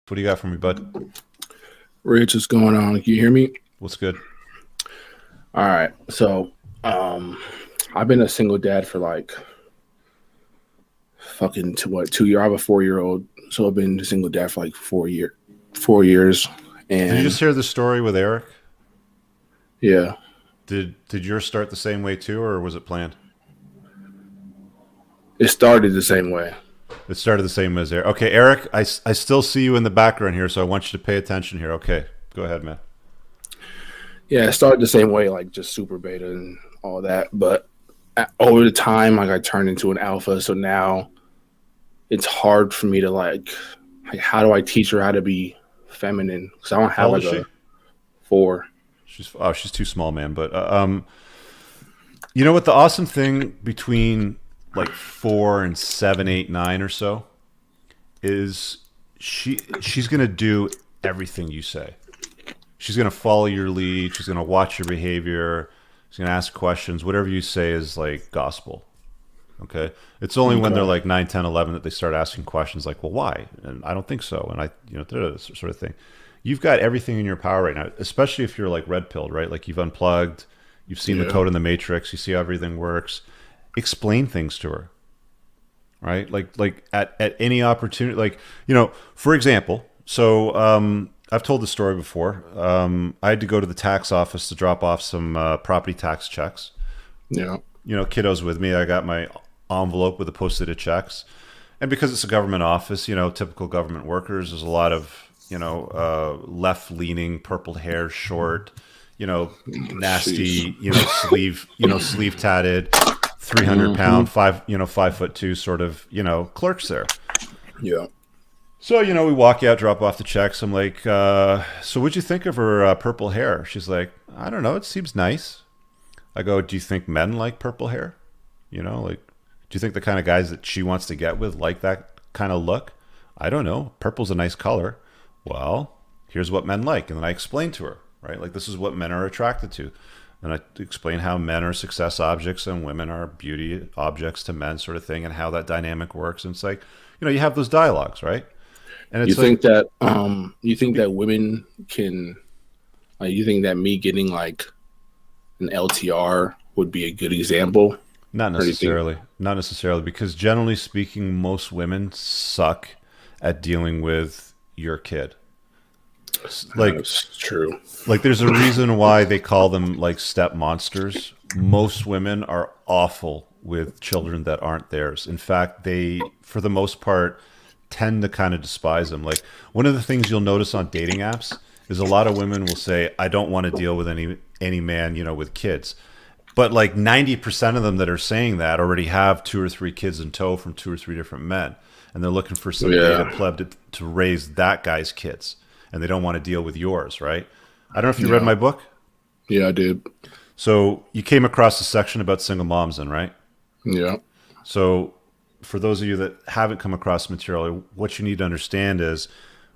What do you got for me, bud? Rich, what's going on? Can you hear me? What's good? All right. So, I've been a single dad for like fucking to what 2 years. I have a 4 year old, so I've been a single dad for like 4 years, Did you just and hear the story with Eric? yeah, Did yours start the same way too, or was it planned? it started the same way. It started the same as Eric. Okay, Eric, I still see you in the background here, so I want you to pay attention here. Okay, go ahead, man. Yeah, it started the same way, like just super beta and all that. But over the time, like I turned into an alpha, so now it's hard for me to like how do I teach her how to be feminine? Because I don't How have old like is she? a four. She's too small, man. But you know what? The awesome thing between like 4 and 7, 8, 9 or so is she's gonna do everything you say. She's gonna follow your lead. She's gonna watch your behavior. She's gonna ask questions. Whatever you say is like gospel. Okay. It's only when they're Okay. like 9, 10, 11 that they start asking questions like, well, why? And I don't think so. And sort of thing. You've got everything in your power right now, especially if you're like red pilled, right? Like you've unplugged, you've seen the Yeah. code in the matrix, you see how everything works. Explain things to her, right? Like at any opportunity, like, for example, so I've told the story before. I had to go to the tax office to drop off some property tax checks. Yeah. Kiddos with me. I got my envelope with the posted checks, and because it's a government office, typical government workers. There's a lot of left leaning, purple hair, short, Jeez. nasty, sleeve tatted, 300 Hmm. pound, 5'2" sort of clerks there. Yeah. So, we walk out, drop off the checks. I'm like, so what'd you think of her purple hair? She's like, I don't know. It seems nice. I go, do you think men like purple hair? Like, do you think the kind of guys that she wants to get with like that kind of look? I don't know. Purple's a nice color. Well, here's what men like. And then I explain to her, right? Like, this is what men are attracted to. And I explain how men are success objects and women are beauty objects to men, sort of thing, and how that dynamic works. And it's like, you have those dialogues, right? And You it's like, think that you think that women can like you think that me getting like an LTR would be a good example? not Or do you think necessarily. Not necessarily, because generally speaking, most women suck at dealing with your kid. Like, that's true? there's a reason why they call them like step monsters. Most women are awful with children that aren't theirs. In fact, they, for the most part, tend to kind of despise them. Like, one of the things you'll notice on dating apps is a lot of women will say, I don't want to deal with any man, with kids. But like 90% of them that are saying that already have 2 or 3 kids in tow from 2 or 3 different men. And they're looking for some beta Yeah. pleb to raise that guy's kids. And they don't want to deal with yours, right? I don't know if you read Yeah. my book. Yeah, I did. So you came across a section about single moms, then, right? Yeah. So for those of you that haven't come across material, what you need to understand is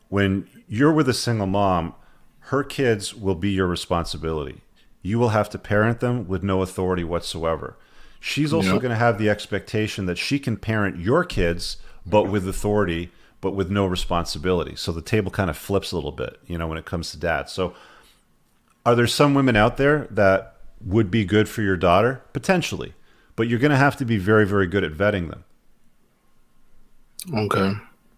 when you're with a single mom, her kids will be your responsibility. You will have to parent them with no authority whatsoever. She's also Yeah. going to have the expectation that she can parent your kids, but with authority, but with no responsibility. So the table kind of flips a little bit, when it comes to dad. So are there some women out there that would be good for your daughter? Potentially. But you're going to have to be very, very good at vetting them. Okay.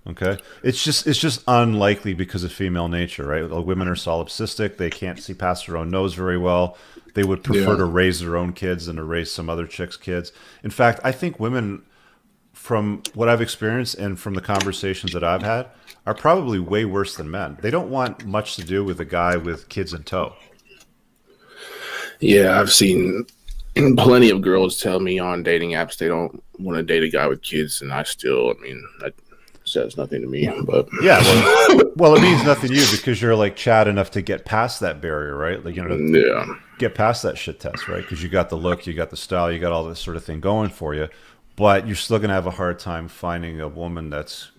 Okay, it's just unlikely because of female nature, right? Like, women are solipsistic; they can't see past their own nose very well. They would prefer Yeah. to raise their own kids than to raise some other chick's kids. In fact, I think women, from what I've experienced and from the conversations that I've had, are probably way worse than men. They don't want much to do with a guy with kids in tow. Yeah, I've seen plenty of girls tell me on dating apps they don't want to date a guy with kids, and I mean, that says nothing to me. But Yeah, well, it means nothing to you because you're like Chad enough to get past that barrier, right? Like, yeah, get past that shit test, right? Because you got the look, you got the style, you got all this sort of thing going for you, but you're still gonna have a hard time finding a woman that's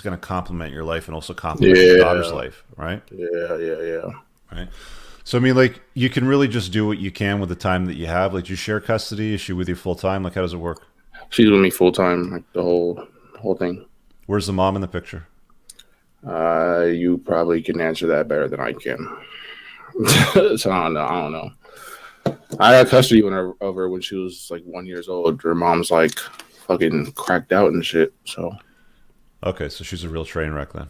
gonna complement your life and also complement your daughter's yeah, life, right? yeah. Right. So I mean, like, you can really just do what you can with the time that you have. Like, do you share custody? Is she with you full time? Like, how does it work? She's with me full time, like the whole thing. Where's the mom in the picture? You probably can answer that better than I can. So I don't know. I don't know. I had custody of her when she was like 1 year old. Her mom's like fucking cracked out and shit. So. Okay, so she's a real train wreck then.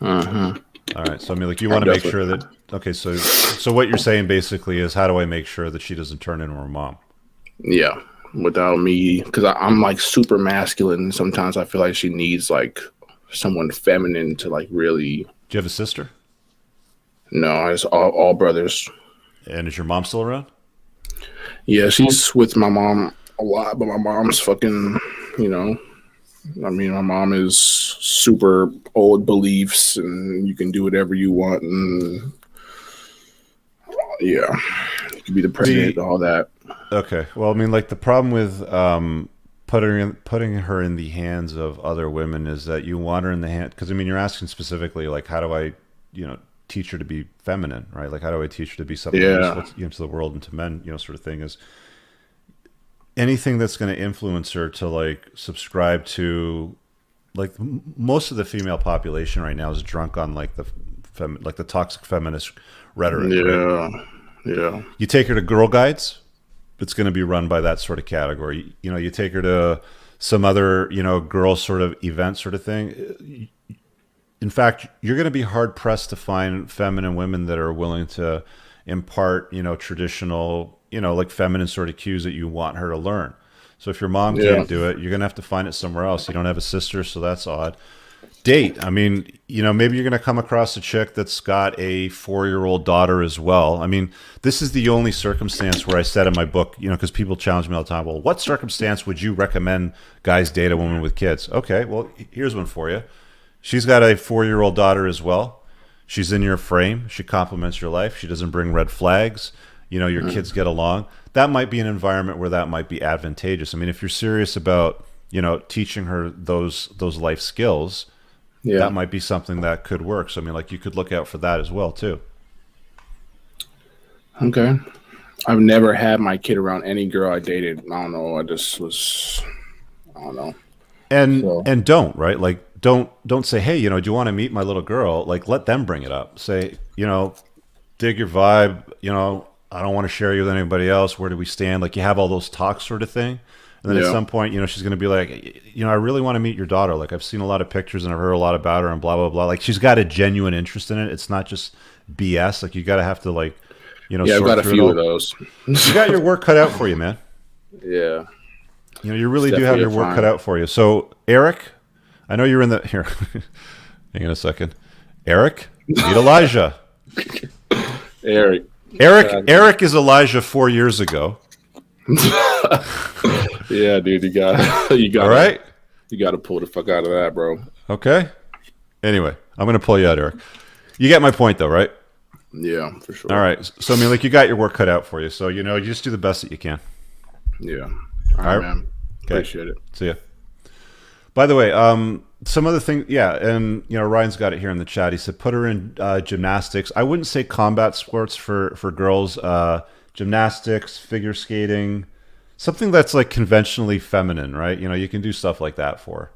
Uh-huh. All right. So I mean, like, you want to make sure that. Okay, so what you're saying basically is, how do I make sure that she doesn't turn into her mom? Yeah, without me, because I'm like super masculine. Sometimes I feel like she needs like someone feminine to like really. Do you have a sister? No, it's all brothers. And is your mom still around? Yeah, she's with my mom a lot, but my mom's fucking, you know. I mean, my mom is super old beliefs, and you can do whatever you want, and yeah, you can be the president, all that. Okay. Well, I mean, like, the problem with putting her in the hands of other women is that you want her in the hand, because I mean, you're asking specifically, like, how do I, teach her to be feminine, right? Like, how do I teach her to be something useful, to the world and to men, sort of thing. Is anything that's going to influence her to like subscribe to, like, most of the female population right now is drunk on like the toxic feminist rhetoric. Yeah, right? yeah. You take her to Girl Guides, it's going to be run by that sort of category. You take her to some other, girl sort of event sort of thing. In fact, you're going to be hard pressed to find feminine women that are willing to impart, traditional, like feminine sort of cues that you want her to learn. So if your mom can't do it, you're going to have to find it somewhere else. You don't have a sister, so that's odd. Date. I mean, maybe you're going to come across a chick that's got a 4-year-old daughter as well. I mean, this is the only circumstance where I said in my book, because people challenge me all the time, well, what circumstance would you recommend guys date a woman with kids? Okay, well, here's one for you. She's got a 4-year-old daughter as well. She's in your frame. She complements your life. She doesn't bring red flags. Your kids get along. That might be an environment where that might be advantageous. I mean, if you're serious about, teaching her those life skills, that might be something that could work. So, I mean, like, you could look out for that as well, too. Okay. I've never had my kid around any girl I dated. I don't know. I don't know. And don't, right? Like, don't say, hey, do you want to meet my little girl? Like, let them bring it up. Say, dig your vibe, I don't want to share you with anybody else. Where do we stand? Like, you have all those talks sort of thing. And then at some point, she's going to be like, I really want to meet your daughter. Like, I've seen a lot of pictures and I've heard a lot about her and blah, blah, blah. Like, she's got a genuine interest in it. It's not just BS. Like, you got to have to, like, yeah, I've got a few of those. You got your work cut out for you, man. Yeah. You really do have your work cut out for you. So, Eric, I know you're in the, here, hang on a second. Eric, meet Elijah. Eric is Elijah 4 years ago. Yeah, dude, you got all right. You got to pull the fuck out of that, bro. Okay. Anyway, I'm going to pull you out, Eric. You get my point, though, right? Yeah, for sure. All right. So, I mean, like, you got your work cut out for you. So, you just do the best that you can. Yeah. All right, man. Okay. Appreciate it. See ya. By the way, some other thing, yeah, and Ryan's got it here in the chat. He said put her in gymnastics. I wouldn't say combat sports for girls. Gymnastics, figure skating, something that's like conventionally feminine, right? You can do stuff like that for her.